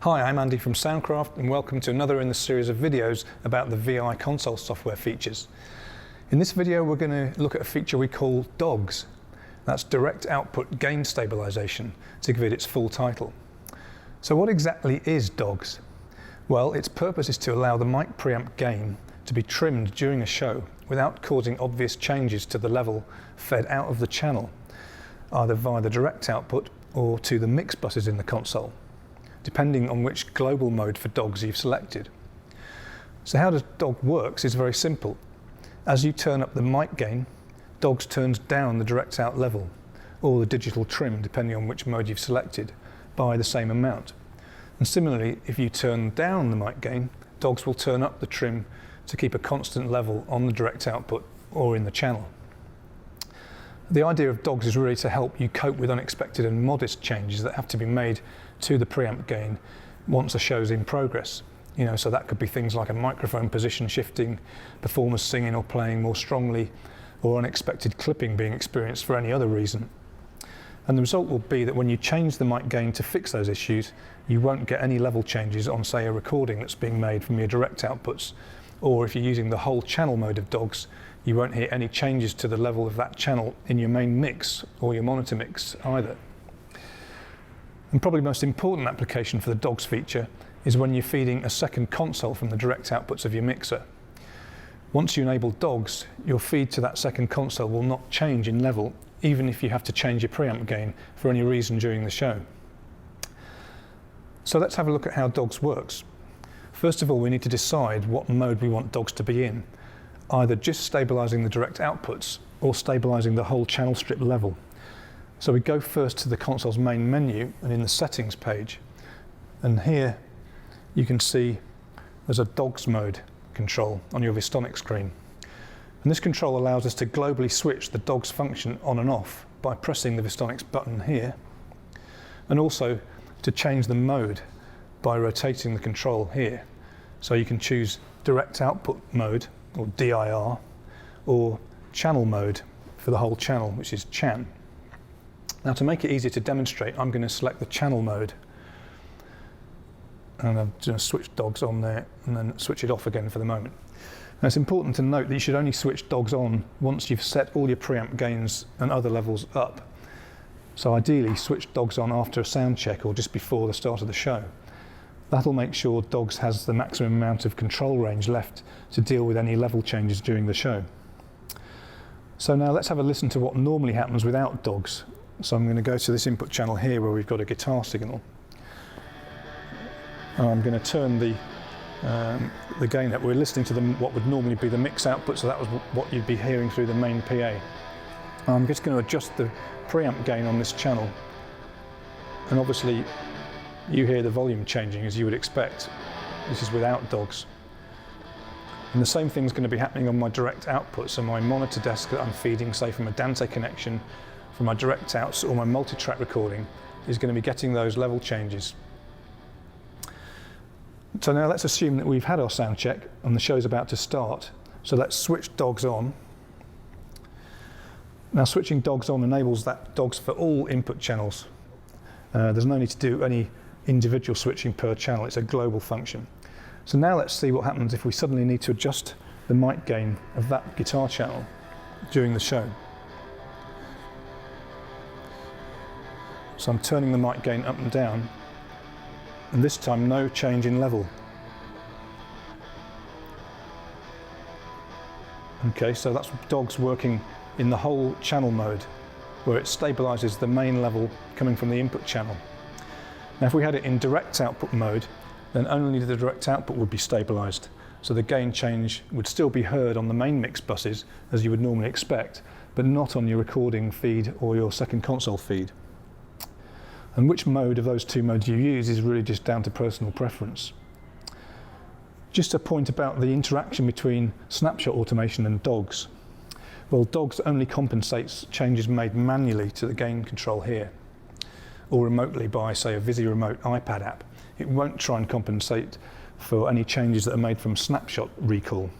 Hi, I'm Andy from Soundcraft and welcome to another in the series of videos about the VI console software features. In this video we're going to look at a feature we call DOGS. That's Direct Output Gain Stabilization, to give it its full title. So what exactly is DOGS? Well, its purpose is to allow the mic preamp gain to be trimmed during a show without causing obvious changes to the level fed out of the channel, either via the direct output or to the mix buses in the console, depending on which global mode for DOGS you've selected. So how does DOG works is very simple. As you turn up the mic gain, DOGS turns down the direct out level, or the digital trim, depending on which mode you've selected, by the same amount. And similarly, if you turn down the mic gain, DOGS will turn up the trim to keep a constant level on the direct output or in the channel. The idea of DOGS is really to help you cope with unexpected and modest changes that have to be made to the preamp gain once a show's in progress. So that could be things like a microphone position shifting, performers singing or playing more strongly, or unexpected clipping being experienced for any other reason. And the result will be that when you change the mic gain to fix those issues, you won't get any level changes on, say, a recording that's being made from your direct outputs, or if you're using the whole channel mode of DOGS, you won't hear any changes to the level of that channel in your main mix or your monitor mix either. And probably the most important application for the DOGS feature is when you're feeding a second console from the direct outputs of your mixer. Once you enable DOGS, your feed to that second console will not change in level, even if you have to change your preamp gain for any reason during the show. So let's have a look at how DOGS works. First of all, we need to decide what mode we want DOGS to be in, either just stabilizing the direct outputs or stabilizing the whole channel strip level. So we go first to the console's main menu and in the settings page, and here you can see there's a DOGS mode control on your Vistonic screen. And this control allows us to globally switch the DOGS function on and off by pressing the Vistonic's button here, and also to change the mode by rotating the control here. So you can choose direct output mode, or DIR, or channel mode for the whole channel, which is CHAN. Now, to make it easier to demonstrate, I'm going to select the channel mode, and I'm going to switch DOGS on there and then switch it off again for the moment. Now, it's important to note that you should only switch DOGS on once you've set all your preamp gains and other levels up. So ideally, switch DOGS on after a sound check or just before the start of the show. That'll make sure DOGS has the maximum amount of control range left to deal with any level changes during the show. So now let's have a listen to what normally happens without DOGS. So I'm going to go to this input channel here where we've got a guitar signal. And I'm going to turn the gain up. We're listening to what would normally be the mix output, so that was what you'd be hearing through the main PA. I'm just going to adjust the preamp gain on this channel, and obviously you hear the volume changing as you would expect. This is without DOGS. And the same thing's going to be happening on my direct output, so my monitor desk that I'm feeding, say from a Dante connection, from my direct outs or my multi-track recording, is going to be getting those level changes. So now let's assume that we've had our sound check and the show's about to start. So let's switch DOGS on. Now, switching DOGS on enables that DOGS for all input channels. There's no need to do any individual switching per channel. It's a global function. So now let's see what happens if we suddenly need to adjust the mic gain of that guitar channel during the show. So I'm turning the mic gain up and down, and this time no change in level. Okay, so that's DOGS working in the whole channel mode, where it stabilizes the main level coming from the input channel. Now, if we had it in direct output mode, then only the direct output would be stabilized. So the gain change would still be heard on the main mix buses, as you would normally expect, but not on your recording feed or your second console feed. And which mode of those two modes you use is really just down to personal preference. Just a point about the interaction between snapshot automation and DOGS. Well, DOGS only compensates changes made manually to the gain control here, or remotely by, say, a Visi Remote iPad app. It won't try and compensate for any changes that are made from snapshot recall,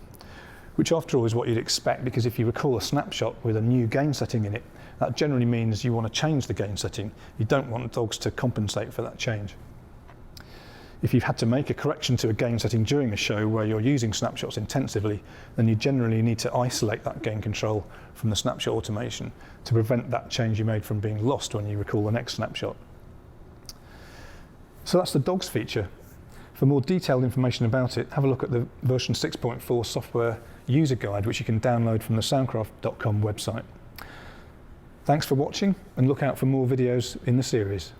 which after all is what you'd expect, because if you recall a snapshot with a new gain setting in it, that generally means you want to change the gain setting. You don't want DOGS to compensate for that change. If you've had to make a correction to a gain setting during a show where you're using snapshots intensively, then you generally need to isolate that gain control from the snapshot automation to prevent that change you made from being lost when you recall the next snapshot. So that's the dogs feature. For more detailed information about it, have a look at the version 6.4 software user guide, which you can download from the soundcraft.com website. Thanks for watching, and look out for more videos in the series.